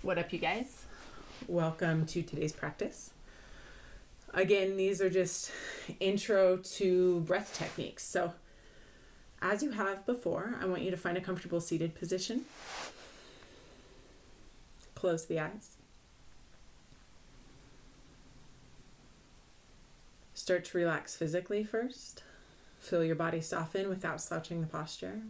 What up, you guys? Welcome to today's practice. Again, these are just intro to breath techniques. So, as you have before, I want you to find a comfortable seated position. Close the eyes. Start to relax physically first. Feel your body soften without slouching the posture.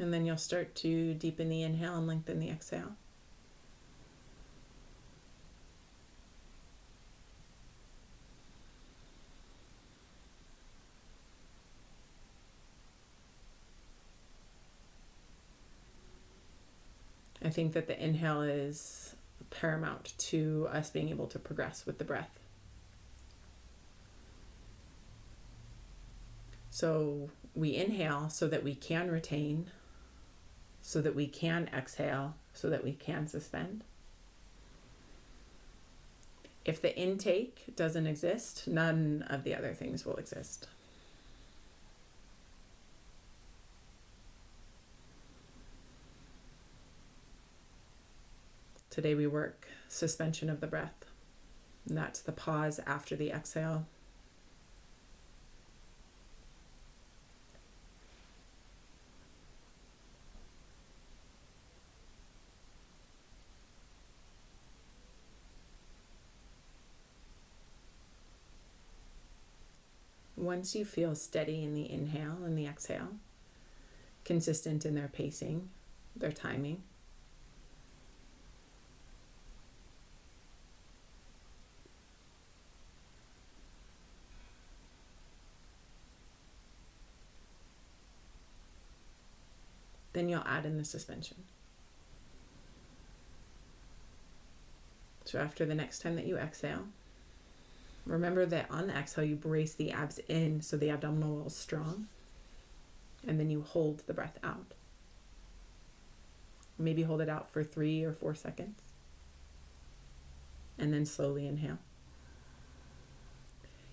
And then you'll start to deepen the inhale and lengthen the exhale. I think that the inhale is paramount to us being able to progress with the breath. So we inhale so that we can retain, so that we can exhale, so that we can suspend. If the intake doesn't exist, none of the other things will exist. Today we work suspension of the breath, and that's the pause after the exhale. Once you feel steady in the inhale and the exhale, consistent in their pacing, their timing, then you'll add in the suspension. So after the next time that you exhale, remember that on the exhale, you brace the abs in so the abdominal wall is strong, and then you hold the breath out. Maybe hold it out for 3 or 4 seconds, and then slowly inhale.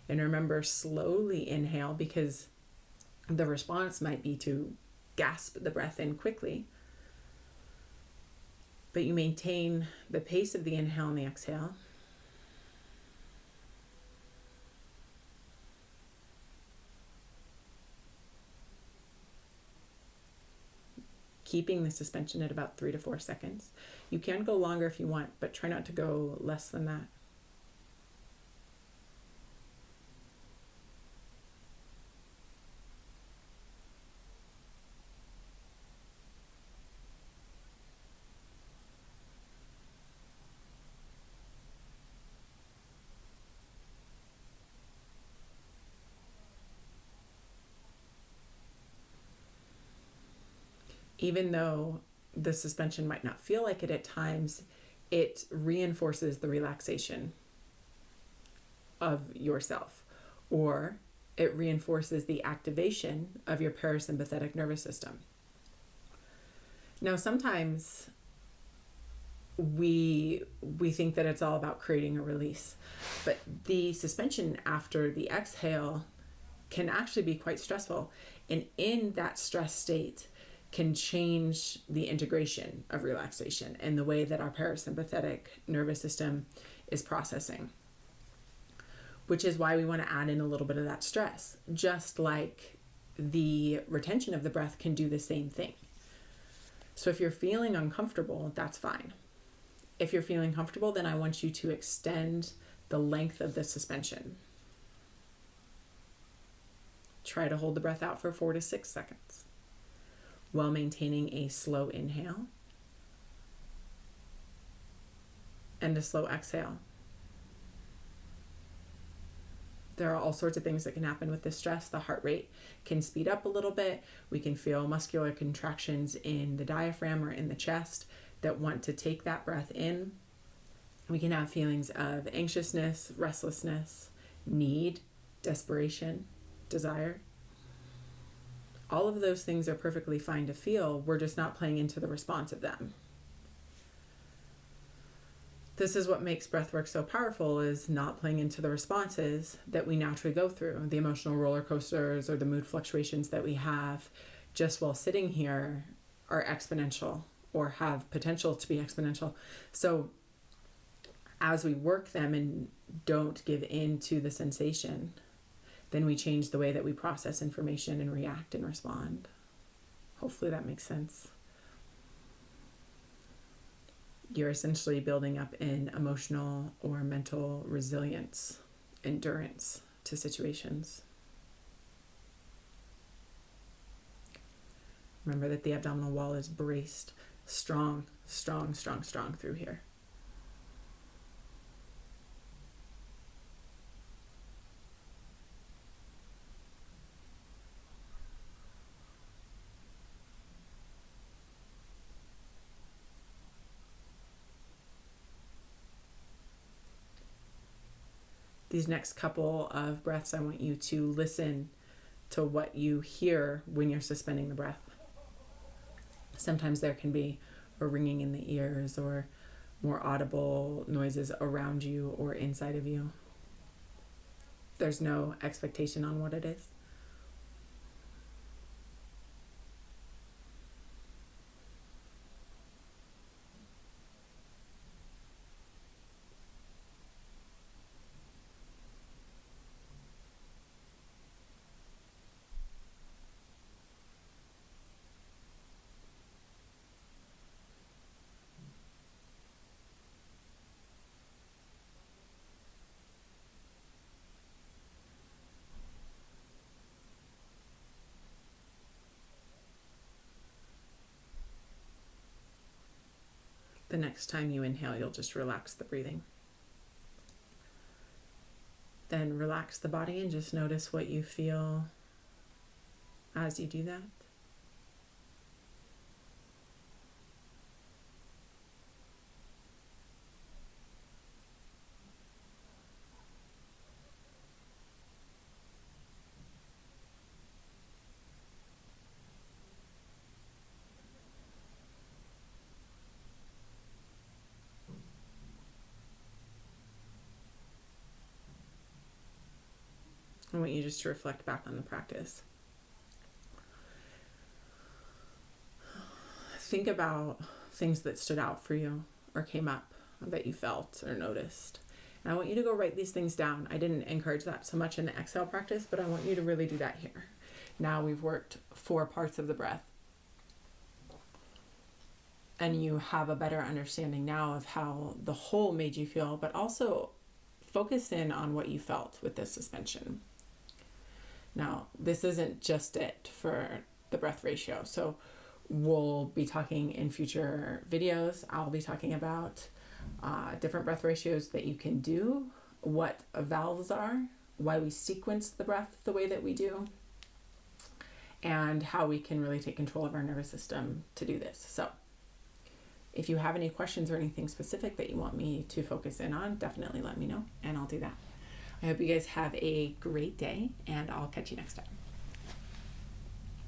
And remember, slowly inhale because the response might be to gasp the breath in quickly, but you maintain the pace of the inhale and the exhale. Keeping the suspension at about 3 to 4 seconds. You can go longer if you want, but try not to go less than that. Even though the suspension might not feel like it at times, it reinforces the relaxation of yourself, or it reinforces the activation of your parasympathetic nervous system. Now, sometimes we think that it's all about creating a release, but the suspension after the exhale can actually be quite stressful, and in that stress state can change the integration of relaxation and the way that our parasympathetic nervous system is processing, which is why we want to add in a little bit of that stress, just like the retention of the breath can do the same thing. So if you're feeling uncomfortable, that's fine. If you're feeling comfortable, then I want you to extend the length of the suspension. Try to hold the breath out for 4 to 6 seconds while maintaining a slow inhale and a slow exhale. There are all sorts of things that can happen with this stress. The heart rate can speed up a little bit. We can feel muscular contractions in the diaphragm or in the chest that want to take that breath in. We can have feelings of anxiousness, restlessness, need, desperation, desire. All of those things are perfectly fine to feel. We're just not playing into the response of them. This is what makes breathwork so powerful, is not playing into the responses that we naturally go through, the emotional roller coasters or the mood fluctuations that we have just while sitting here are exponential or have potential to be exponential. So as we work them and don't give in to the sensation, then we change the way that we process information and react and respond. Hopefully that makes sense. You're essentially building up an emotional or mental resilience, endurance to situations. Remember that the abdominal wall is braced, strong, strong, strong, strong through here. These next couple of breaths, I want you to listen to what you hear when you're suspending the breath. Sometimes there can be a ringing in the ears or more audible noises around you or inside of you. There's no expectation on what it is. The next time you inhale, you'll just relax the breathing. Then relax the body and just notice what you feel as you do that. I want you just to reflect back on the practice. Think about things that stood out for you or came up that you felt or noticed. And I want you to go write these things down. I didn't encourage that so much in the exhale practice, but I want you to really do that here. Now we've worked 4 parts of the breath. And you have a better understanding now of how the whole made you feel, but also focus in on what you felt with this suspension. Now, this isn't just it for the breath ratio. So we'll be talking in future videos. I'll be talking about different breath ratios that you can do, what valves are, why we sequence the breath the way that we do, and how we can really take control of our nervous system to do this. So if you have any questions or anything specific that you want me to focus in on, definitely let me know and I'll do that. I hope you guys have a great day, and I'll catch you next time.